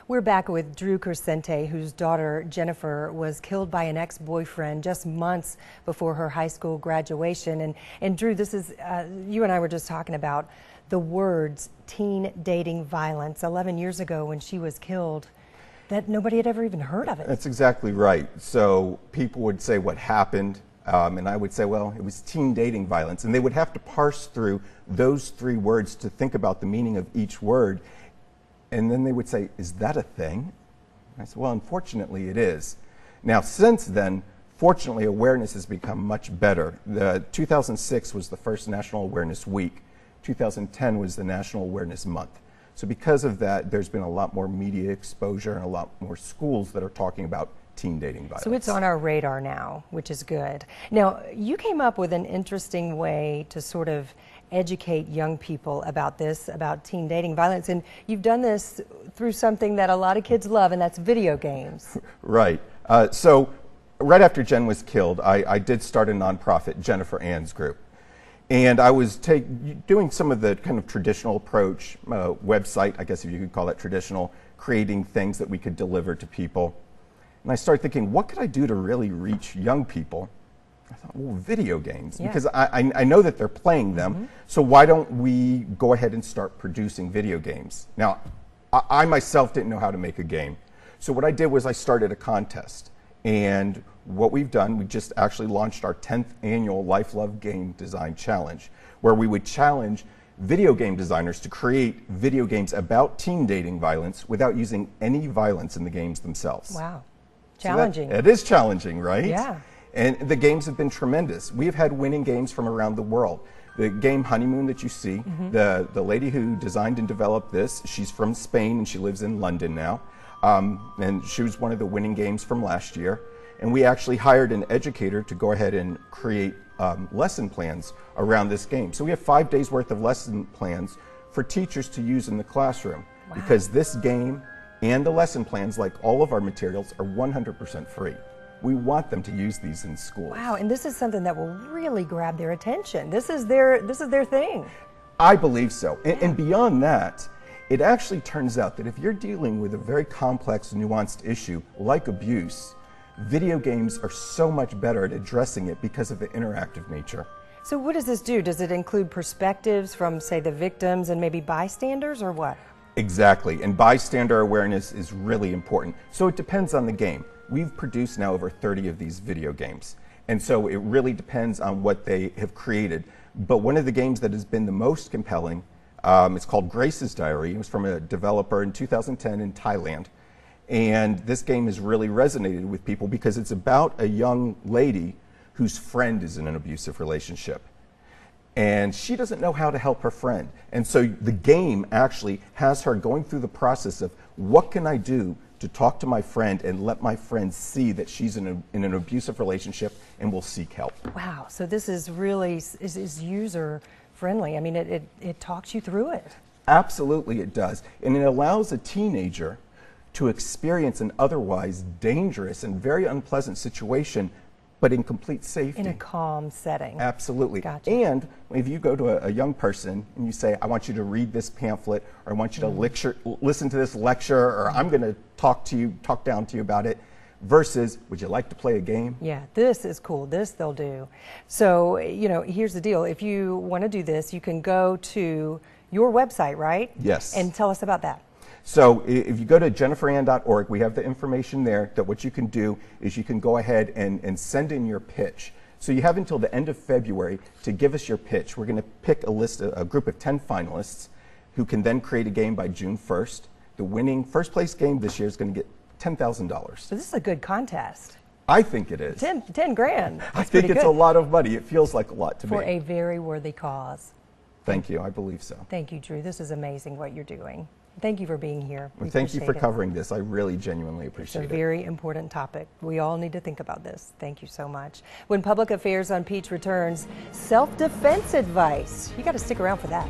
We're back with Drew Crescente, whose daughter Jennifer was killed by an ex-boyfriend just months before her high school graduation. And Drew, this is, you and I were just talking about the words teen dating violence 11 years ago when she was killed, that nobody had ever even heard of it. That's exactly right. So people would say what happened, and I would say, well, it was teen dating violence. And they would have to parse through those three words to think about the meaning of each word. And then they would say, is that a thing? I said, well, unfortunately it is. Now, since then, fortunately, awareness has become much better. 2006 was the first National Awareness Week. 2010 was the National Awareness Month. So because of that, there's been a lot more media exposure and a lot more schools that are talking about teen dating violence. So it's on our radar now, which is good. Now, you came up with an interesting way to sort of educate young people about this, about teen dating violence, and you've done this through something that a lot of kids love, and that's video games. Right. So right after Jen was killed, I did start a nonprofit, Jennifer Ann's Group. And I was doing some of the kind of traditional approach, website, I guess if you could call that traditional, creating things that we could deliver to people. And I started thinking, what could I do to really reach young people? I thought, well, video games, because I know that they're playing them, so why don't we go ahead and start producing video games? Now, I myself didn't know how to make a game, so what I did was I started a contest, and what we've done, we just actually launched our 10th annual Life Love Game Design Challenge, where we would challenge video game designers to create video games about teen dating violence without using any violence in the games themselves. Wow. Challenging. So it is challenging, right? Yeah. And the games have been tremendous. We have had winning games from around the world. The game Honeymoon that you see, the lady who designed and developed this, she's from Spain and she lives in London now. And she was one of the winning games from last year. And we actually hired an educator to go ahead and create lesson plans around this game. So we have 5 days worth of lesson plans for teachers to use in the classroom. Wow. Because this game and the lesson plans, like all of our materials, are 100% free. We want them to use these in schools. Wow, and this is something that will really grab their attention. This is their thing. I believe so. And beyond that, it actually turns out that if you're dealing with a very complex, nuanced issue like abuse, video games are so much better at addressing it because of the interactive nature. So what does this do? Does it include perspectives from, say, the victims and maybe bystanders, or what? Exactly, and bystander awareness is really important. So it depends on the game. We've produced now over 30 of these video games, and so it really depends on what they have created. But one of the games that has been the most compelling, it's called Grace's Diary. It was from a developer in 2010 in Thailand, and this game has really resonated with people because it's about a young lady whose friend is in an abusive relationship. And she doesn't know how to help her friend. And so the game actually has her going through the process of, what can I do to talk to my friend and let my friend see that she's in an abusive relationship and will seek help. Wow, so this is really is user friendly. I mean, it talks you through it. Absolutely it does. And it allows a teenager to experience an otherwise dangerous and very unpleasant situation, but in complete safety. In a calm setting. Absolutely. Gotcha. And if you go to a young person and you say, I want you to read this pamphlet, or I want you to listen to this lecture, or I'm going to talk down to you about it, versus, would you like to play a game? Yeah, this is cool. This they'll do. So, you know, here's the deal. If you want to do this, you can go to your website, right? Yes. And tell us about that. So if you go to jenniferann.org, we have the information there that what you can do is you can go ahead and send in your pitch. So you have until the end of February to give us your pitch. We're going to pick a group of 10 finalists who can then create a game by June 1st. The winning first place game this year is going to get $10,000. So this is a good contest. I think it is. 10 grand. That's I think it's good. A lot of money. It feels like a lot to me. For a very worthy cause. Thank you. I believe so. Thank you, Drew. This is amazing what you're doing. Thank you for being here. Well, thank you for covering this. I really genuinely appreciate it. It's a very important topic. We all need to think about this. Thank you so much. When Public Affairs on Peach returns, self-defense advice. You got to stick around for that.